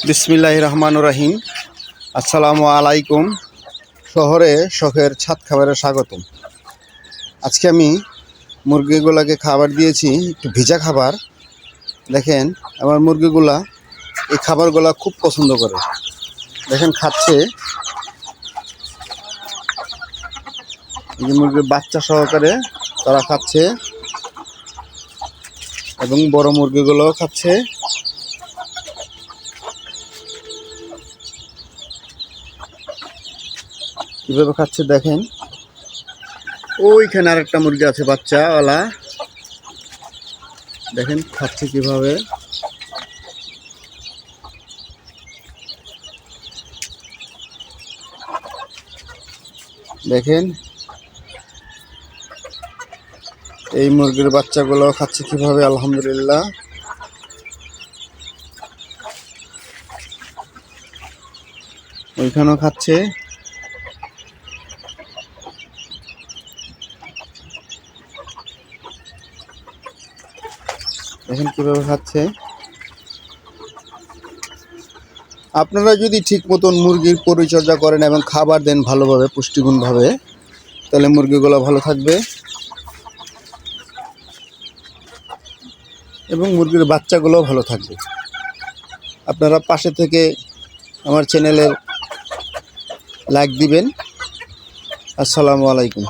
বিসমিল্লাহির রহমানির রহিম। আসসালামু আলাইকুম। শহরে শখের ছাদ খাবারে স্বাগতম। আজকে আমি মুরগিগুলোকে খাবার দিয়েছি, একটু ভিজা খাবার। দেখেন আমার মুরগিগুলা এই খাবারগুলা খুব পছন্দ করে। দেখেন খাচ্ছে, এই যে মুরগির বাচ্চা সহকারে তারা খাচ্ছে এবং বড় মুরগিগুলোও খাচ্ছে। কিভাবে খাচ্ছে দেখেন। ওইখানে আরেকটা মুরগি আছে বাচ্চাওয়ালা, দেখেন খাচ্ছে কিভাবে। দেখেন এই মুরগির বাচ্চাগুলো খাচ্ছে কিভাবে, আলহামদুলিল্লাহ। ওইখানেও খাচ্ছে। দেখেন কিভাবে খাচ্ছে। আপনারা যদি ঠিক মতন মুরগির পরিচর্যা করেন এবং খাবার দেন ভালোভাবে, পুষ্টিগুণভাবে, তাহলে মুরগিগুলো ভালো থাকবে এবং মুরগির বাচ্চাগুলোও ভালো থাকবে। আপনারা পাশে থেকে আমার চ্যানেলের লাইক দিবেন। আসসালামু আলাইকুম।